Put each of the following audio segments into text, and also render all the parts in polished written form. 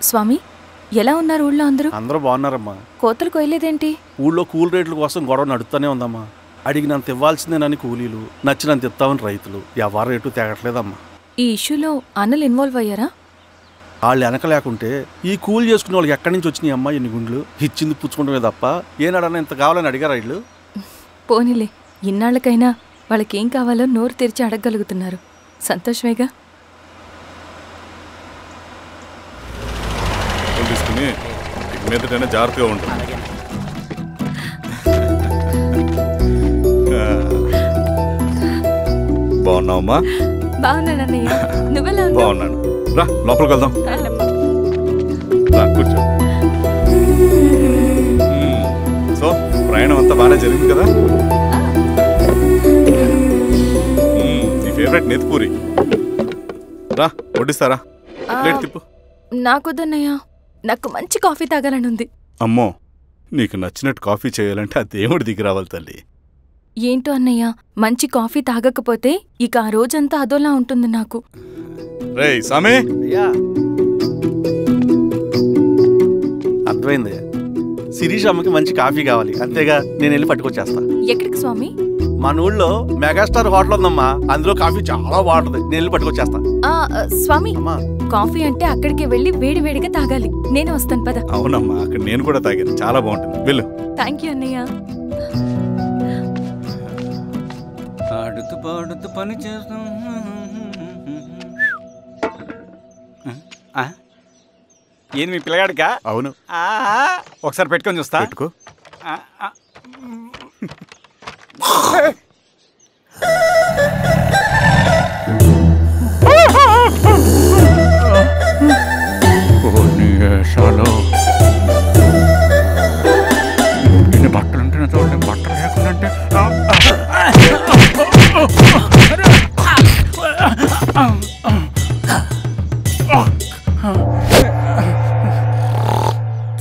స్వామి, ఎలా ఉన్నారు ఊళ్ళో అందరూ? అందరూ బాగున్నారమ్మా. కోతలు కొయ్యలేదేంటి? ఊళ్ళో కూల్ రేట్ల కోసం గొడవ నడుస్తూనే ఉందమ్మా. అడిగినంత ఇవ్వాల్సిందేనని కూలీలు, నచ్చినంత ఇస్తామని రైతులు. ఎవరు రేటు తేగట్లేదమ్మా. ఈ ఇష్యూలో అన్నలు ఇన్వాల్వ్ అయ్యారా? వాళ్ళు వెనక లేకుంటే ఈ కూలి చేసుకునే వాళ్ళకి ఎక్కడి నుంచి వచ్చినాయి అమ్మా ఎన్ని గుండ్లు? ఇచ్చింది పుచ్చుకుంటమే తప్ప ఏనాడన్నా ఇంత కావాలని అడిగారా వీళ్ళు? పోనీలే, ఇన్నాళ్ళకైనా వాళ్ళకేం కావాలో నోరు తెరిచి అడగగలుగుతున్నారు. సంతోషమేగా. తీసుకుని మీదటైనా జాగ్రత్తగా ఉంటుంది. బాగున్నావమ్మా? బాగున్నానన్నయ్య, నువ్వెలా? బాగున్నాను. రా లోపలికి వెళ్దాం. రా కూర్చో. సో ప్రయాణం అంతా బాగానే జరిగింది కదా? నీ ఫేవరెట్ నెత్తిపూరి. రా వడ్డిస్తారా? ప్లేట్ తిప్పు. నాకొద్దన్నయ్య, నాకు మంచి కాఫీ తాగాలని ఉంది. అమ్మో, నీకు నచ్చినట్టు కాఫీ చేయాలంటే ఆ దేవుడి దిగి రావాలి తల్లి. ఏంటో అన్నయ్య, మంచి కాఫీ తాగకపోతే ఇక ఆ రోజంతా అదోలా ఉంటుంది నాకు. రేయ్ సామే, అర్థమైంది. శిరీష్ అమ్మకి మంచి కాఫీ కావాలి, అంతేగా నేను వెళ్ళి పట్టుకొచ్చేస్తా. ఎక్కడికి స్వామి? మన ఊళ్ళో మెగాస్టార్ హోటల్ ఉందమ్మా, అందులో కాఫీ చాలా బాగుంటుంది. నేను వెళ్ళి పట్టుకొచ్చేస్తా. స్వామి, కాఫీ అంటే అక్కడికి వెళ్ళి వేడి వేడిగా తాగాలి. నేను వస్తాను పద. అవునమ్మా, అక్కడ నేను కూడా తాగాను, చాలా బాగుంటుంది. వెళ్ళు. థ్యాంక్ యూ అన్నయ్య. ఆడుతూ పాడుతూ పని చేస్తాం. ఏంది మీ పిల్లగాడికా? అవును. ఒకసారి పెట్టుకొని చూస్తా. పెట్టుకో. ఇన్ని బట్టలు ఉంటే చూడండి, బట్టలు లేకుండా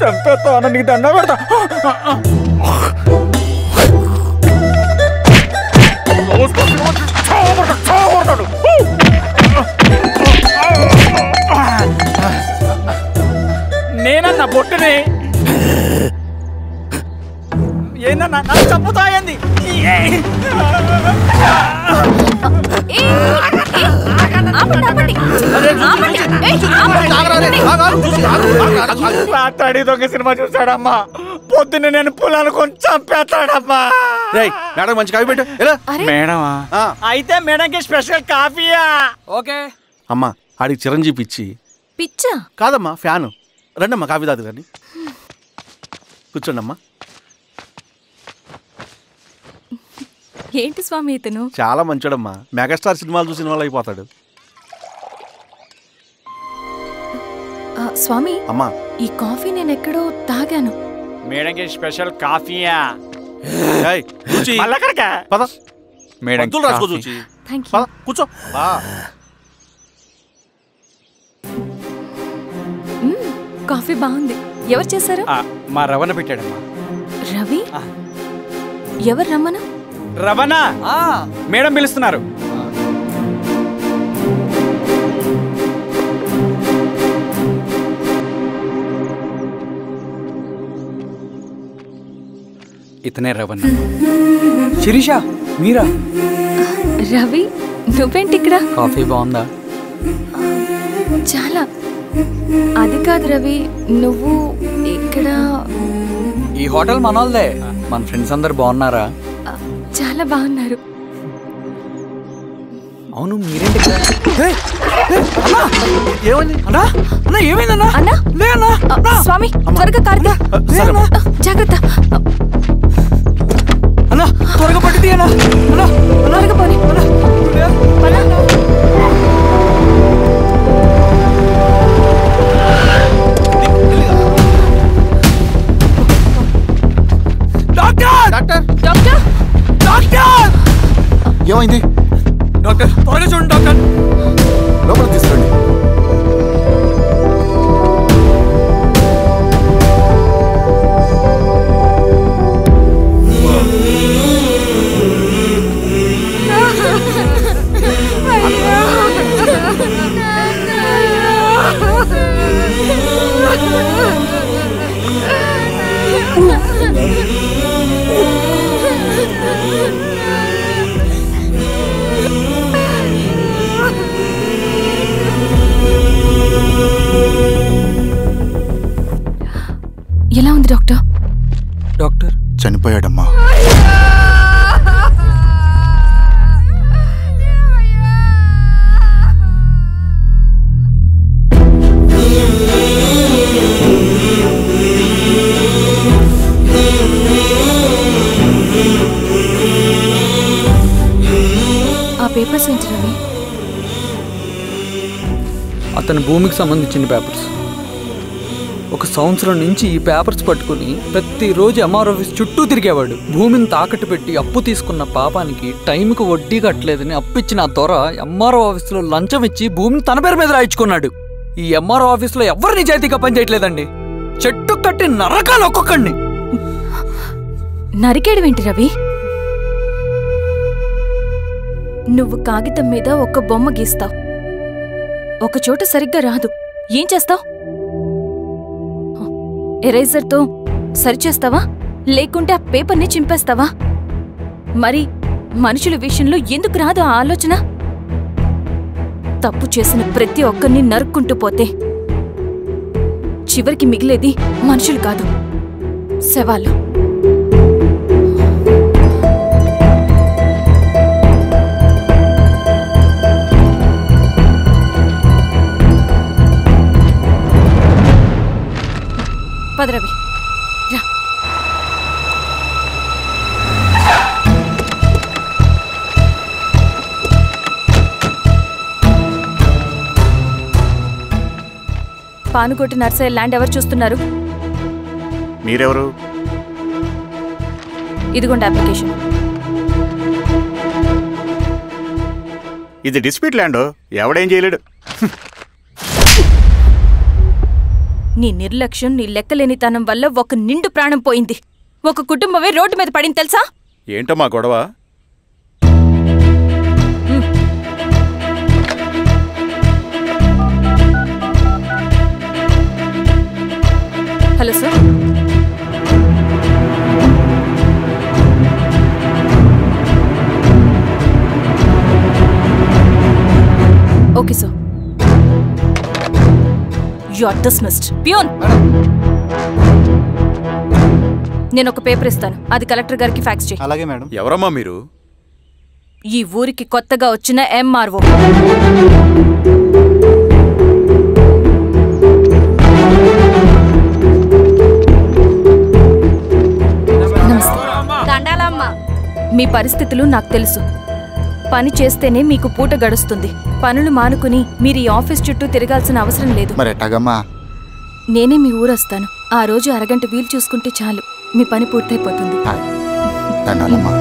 చంపేస్తా. నీకు దండ పెడతా. నేనన్నా బొట్టుని ఏందన్నా నాకు చంపుతా ఏంది? రాత్రి దొంగ సినిమా చూసాడమ్మా, పొద్దున్న నేను పొలాలు కొంచెం చంపేస్తాడమ్మా. మేడం మంచి కాఫీ పెట్టు. మేడమా? అయితే మేడంకి స్పెషల్ కాఫీయా? ఓకే అమ్మా. ఆడికి చిరంజీవి పిచ్చి. పిచ్చా? కాదమ్మా, ఫ్యాను. రండమ్మా కాఫీ తాదు కానీ. కూర్చోండి అమ్మా. ఏంటి స్వామి ఇతను? చాలా మంచోడమ్మా, మెగాస్టార్ సినిమాలు చూసిన వాళ్ళు అయిపోతాడు. స్వామి అమ్మా, ఈ కాఫీ నేను ఎక్కడో తాగాను. మేడంకి స్పెషల్ కాఫీయా? మేడం రాసుకో చూచి. కూర్చో. కాఫీ బాగుంది. ఎవరు చేశారు? మా రవణ పెట్టాడమ్మా. రవి? ఎవరు రమ్మన? రవణ మేడం పిలుస్తున్నారు. ఇతనే రవణ. శిరీష, మీరా? రవి, నువ్వేంటి ఇక్కడ? కాఫీ బాగుందా? చాలా. అది కాదు రవి, నువ్వు ఇక్కడ? ఈ హోటల్ మనోల్దే. మన ఫ్రెండ్స్ అందరు బాగున్నారా? చాలా బాగున్నారు. అవును, మీరేంటి ఇక్కడ? ఏమైందన్నా? అన్నా, స్వామి త్వరగా కారుతా. జాగ్రత్త అన్నా, త్వరగా పట్టిది అన్నా. త్వరగా పోనీ. ఏమైంది డాక్టర్? త్వరగా చూడండి డాక్టర్. లోపల తీసుకురండి. ఎలా ఉంది డాక్టర్? డాక్టర్ చనిపోయాడమ్మా. ఆ పేపర్స్ ఏంటి రవి? అతని భూమికి సంబంధించిన పేపర్స్. 1 సంవత్సరం నుంచి ఈ పేపర్స్ పట్టుకుని ప్రతిరోజు ఎంఆర్ ఆఫీస్ చుట్టూ తిరిగేవాడు. భూమిని తాకట్టు పెట్టి అప్పు తీసుకున్న పాపానికి టైంకి వడ్డీ కట్టలేదని అప్పిచ్చిన ఆ దొర ఎంఆర్ఓ ఆఫీస్లో లంచం ఇచ్చి భూమిని తన పేరు మీద రాయించుకున్నాడు. ఈ ఎంఆర్ఓ ఆఫీస్లో ఎవరు నిజాయితీగా పనిచేయట్లేదండి. చెట్టు కట్టి నరకాలు ఒక్కొక్కడిని. నరికేడవేంటి రవి? నువ్వు కాగితం మీద ఒక బొమ్మ గీస్తావు, ఒక చోట సరిగ్గా రాదు, ఏం చేస్తావు? ఎరేజర్తో సరిచేస్తావా లేకుంటే ఆ పేపర్ని చింపేస్తావా? మరి మనుషుల విషయంలో ఎందుకు రాదు ఆ ఆలోచన? తప్పు చేసిన ప్రతి ఒక్కరిని నరుక్కుంటూ పోతే చివరికి మిగిలేది మనుషులు కాదు, శవాలు. పదరవి రా. పానుకోటి నర్సయ్య ల్యాండ్ ఎవరు చూస్తున్నారు? మీరెవరు? ఇదిగోండి అప్లికేషన్. ఇది డిస్ప్యూట్ ల్యాండ్, ఎవడేం చేయలేడు. నీ నిర్లక్ష్యం, నీ లెక్కలేనితనం వల్ల ఒక నిండు ప్రాణం పోయింది. ఒక కుటుంబమే రోడ్డు మీద పడింది తెలుసా? ఏంటమ్మా గొడవ? Hello sir. Okay sir. You are dismissed. Peon, నేను ఒక పేపర్ ఇస్తాను, అది కలెక్టర్ గారికి ఫ్యాక్స్ చేయి. అలాగే మేడం. ఎవరమ్మా మీరు? ఈ ఊరికి కొత్తగా వచ్చిన ఎంఆర్ఓ. మీ పరిస్థితులు నాకు తెలుసు. పని చేస్తేనే మీకు పూట గడుస్తుంది. పనులు మానుకుని మీరు ఈ ఆఫీస్ చుట్టూ తిరగాల్సిన అవసరం లేదు. మరి ఎట్టాగమ్మా? నేనే మీ ఊరొస్తాను. ఆ రోజు అరగంట వీలు చూసుకుంటే చాలు, మీ పని పూర్తయిపోతుంది. ధన్యవాదమ్మా.